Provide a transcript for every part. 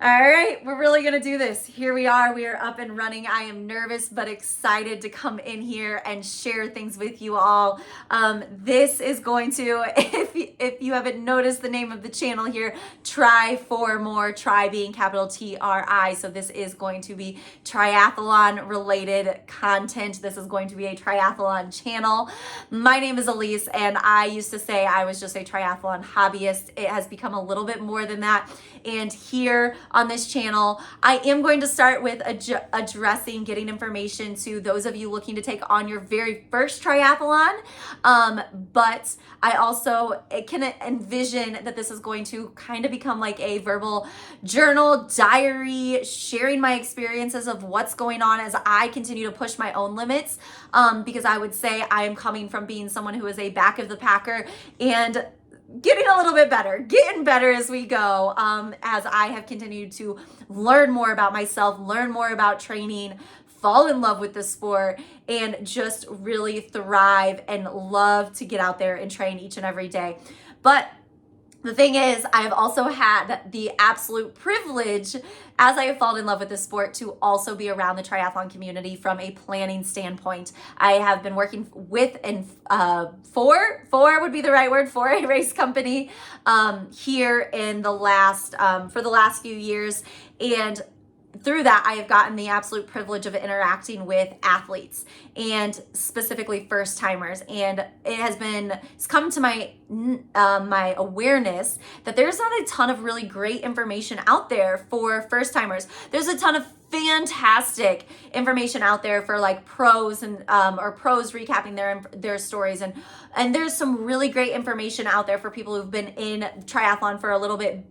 All right, we're really gonna do this. Here we are up and running. I am nervous but excited to come in here and share things with you all. This is going to, if you haven't noticed the name of the channel here, Try for More, try being capital TRI. So this is going to be triathlon related content. This is going to be a triathlon channel. My name is Alise, and I used to say I was just a triathlon hobbyist. It has become a little bit more than that. And here on this channel, I am going to start with addressing getting information to those of you looking to take on your very first triathlon. But I also can envision that this is going to kind of become like a verbal journal, diary, sharing my experiences of what's going on as I continue to push my own limits. Because I would say I am coming from being someone who is a back of the packer and getting a little bit better, getting better as we go, as I have continued to learn more about myself, learn more about training, fall in love with the sport, and just really thrive and love to get out there and train each and every day. But the thing is, I have also had the absolute privilege, as I have fallen in love with this sport, to also be around the triathlon community from a planning standpoint. I have been working with and for would be the right word, for a race company here in the last for the last few years, and through that, I have gotten the absolute privilege of interacting with athletes and specifically first timers. And it's come to my my awareness that there's not a ton of really great information out there for first timers. There's a ton of fantastic information out there for like pros and or pros recapping their stories, and there's some really great information out there for people who've been in triathlon for a little bit,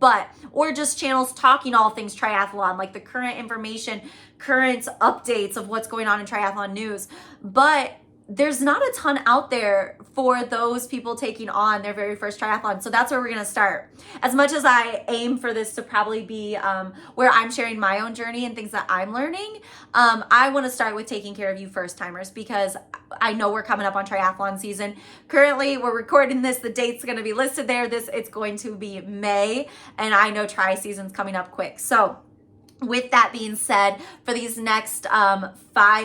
or just channels talking all things triathlon, like the current information, current updates of what's going on in triathlon news. But there's not a ton out there for those people taking on their very first triathlon. So that's where we're going to start. As much as I aim for this to probably be where I'm sharing my own journey and things that I'm learning, I want to start with taking care of you first timers, because I know we're coming up on triathlon season. Currently, we're recording this. The date's going to be listed there. It's going to be May, and I know tri season's coming up quick. So with that being said, for these next 5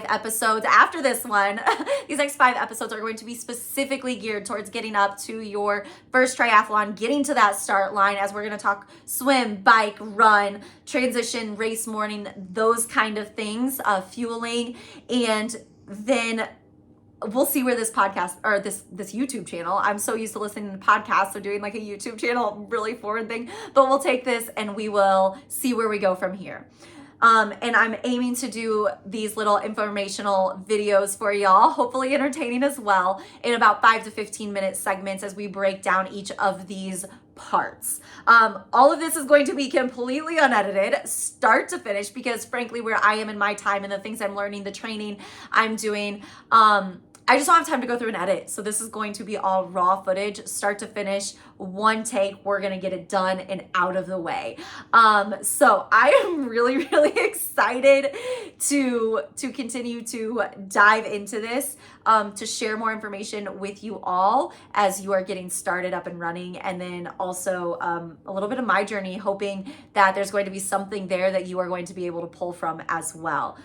episodes after this one, these next 5 episodes are going to be specifically geared towards getting up to your first triathlon, getting to that start line, as we're going to talk swim, bike, run, transition, race morning, those kind of things, fueling, and then we'll see where this podcast or this YouTube channel, I'm so used to listening to podcasts, so doing like a YouTube channel, really forward thing, but we'll take this and we will see where we go from here. And I'm aiming to do these little informational videos for y'all, hopefully entertaining as well, in about 5 to 15 minute segments as we break down each of these parts. All of this is going to be completely unedited, start to finish, because frankly, where I am in my time and the things I'm learning, the training I'm doing, I just don't have time to go through and edit. So this is going to be all raw footage, start to finish, one take. We're going to get it done and out of the way. So I am really, really excited to continue to dive into this, to share more information with you all as you are getting started up and running. And then also a little bit of my journey, hoping that there's going to be something there that you are going to be able to pull from as well.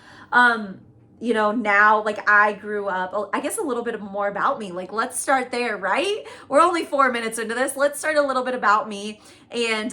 You know, now, like, I grew up, I guess a little bit more about me. Like, let's start there, right? We're only 4 minutes into this. Let's start a little bit about me. And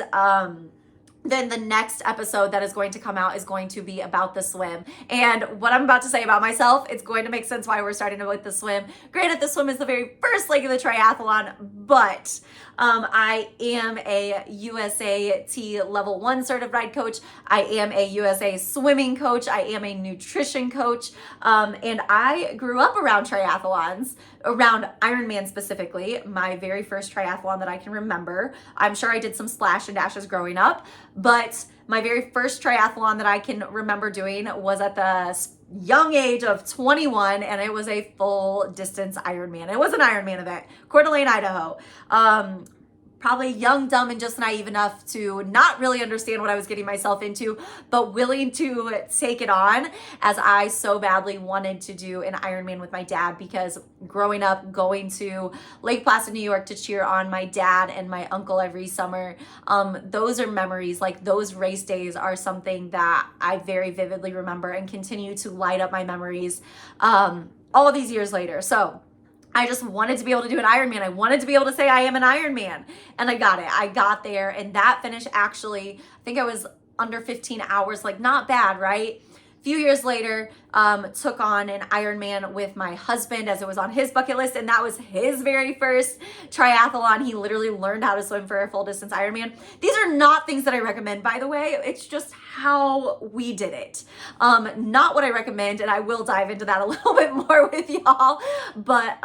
then the next episode that is going to come out is going to be about the swim. And what I'm about to say about myself, it's going to make sense why we're starting with the swim. Granted, the swim is the very first leg of the triathlon, but I am a USAT level 1 certified coach. I am a USA swimming coach. I am a nutrition coach. And I grew up around triathlons, around Ironman specifically, my very first triathlon that I can remember. I'm sure I did some splash and dashes growing up, but my very first triathlon that I can remember doing was at the young age of 21, and it was a full distance Ironman. It was an Ironman event, Coeur d'Alene, Idaho. probably young, dumb, and just naive enough to not really understand what I was getting myself into, but willing to take it on, as I so badly wanted to do an Ironman with my dad, because growing up, going to Lake Placid, New York to cheer on my dad and my uncle every summer, those are memories. Like, those race days are something that I very vividly remember and continue to light up my memories all these years later. So I just wanted to be able to do an Ironman. I wanted to be able to say I am an Ironman, and I got it. I got there, and that finish actually, I think I was under 15 hours, like not bad, right? A few years later, took on an Ironman with my husband, as it was on his bucket list, and that was his very first triathlon. He literally learned how to swim for a full distance Ironman. These are not things that I recommend, by the way. It's just how we did it. Not what I recommend, and I will dive into that a little bit more with y'all, but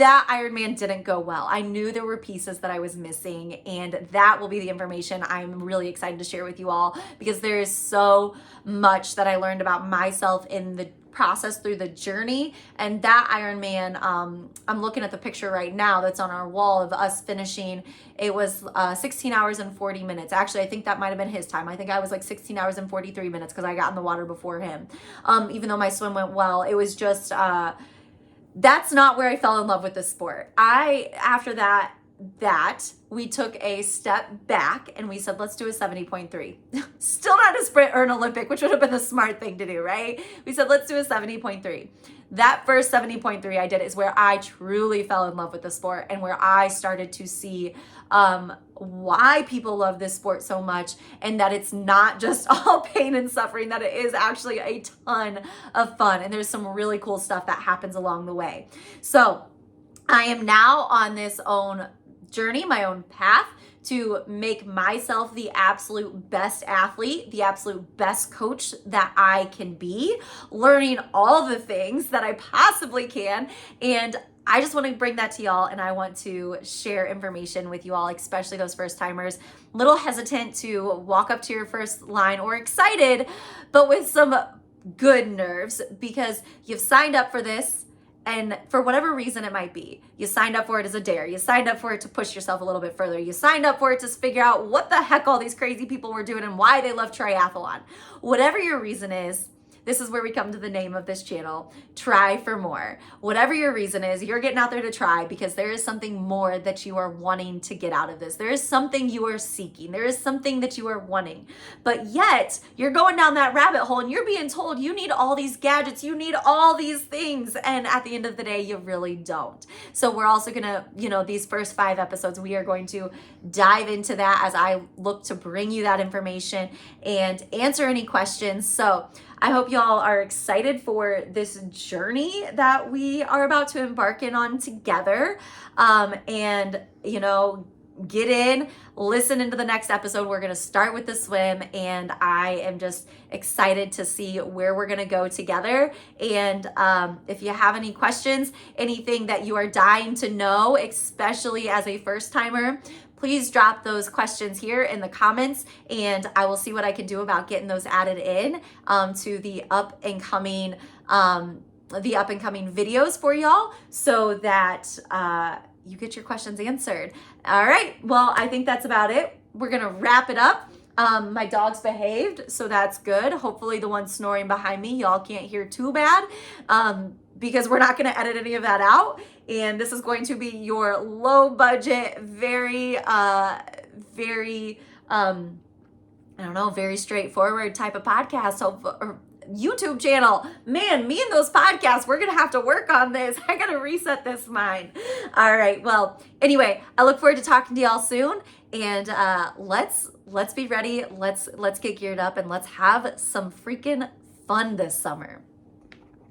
that Ironman didn't go well. I knew there were pieces that I was missing, and that will be the information I'm really excited to share with you all, because there is so much that I learned about myself in the process through the journey. And that Ironman, I'm looking at the picture right now that's on our wall of us finishing. It was 16 hours and 40 minutes. Actually, I think that might have been his time. I think I was like 16 hours and 43 minutes because I got in the water before him. Even though my swim went well, it was just... that's not where I fell in love with the sport. After that, we took a step back and we said, let's do a 70.3. Still not a sprint or an Olympic, which would have been the smart thing to do, right? We said, let's do a 70.3. That first 70.3 I did is where I truly fell in love with the sport, and where I started to see why people love this sport so much, and that it's not just all pain and suffering, that it is actually a ton of fun, and there's some really cool stuff that happens along the way. So I am now on this own journey, my own path, to make myself the absolute best athlete, the absolute best coach that I can be, learning all the things that I possibly can. And I just want to bring that to y'all, and I want to share information with you all, especially those first timers, little hesitant to walk up to your first line, or excited, but with some good nerves, because you've signed up for this. And for whatever reason it might be, you signed up for it as a dare. You signed up for it to push yourself a little bit further. You signed up for it to figure out what the heck all these crazy people were doing and why they love triathlon. Whatever your reason is, this is where we come to the name of this channel, Try for More. Whatever your reason is, you're getting out there to try, because there is something more that you are wanting to get out of this. There is something you are seeking. There is something that you are wanting. But yet, you're going down that rabbit hole and you're being told you need all these gadgets, you need all these things. And at the end of the day, you really don't. So we're also gonna, these first 5 episodes, we are going to dive into that as I look to bring you that information and answer any questions. So I hope y'all are excited for this journey that we are about to embark on together. And, get in, listen into the next episode. We're going to start with the swim, and I am just excited to see where we're going to go together. And if you have any questions, anything that you are dying to know, especially as a first timer, please drop those questions here in the comments, and I will see what I can do about getting those added in to the up and coming videos for y'all, so that you get your questions answered. All right, well, I think that's about it. We're gonna wrap it up. My dog's behaved, so that's good. Hopefully the one snoring behind me, y'all can't hear too bad, because we're not gonna edit any of that out. And this is going to be your low budget, very very straightforward type of podcast or YouTube channel. Man, me and those podcasts, we're gonna have to work on this. I gotta reset this mind. All right, well, anyway, I look forward to talking to y'all soon, and let's be ready. Let's get geared up, and let's have some freaking fun this summer.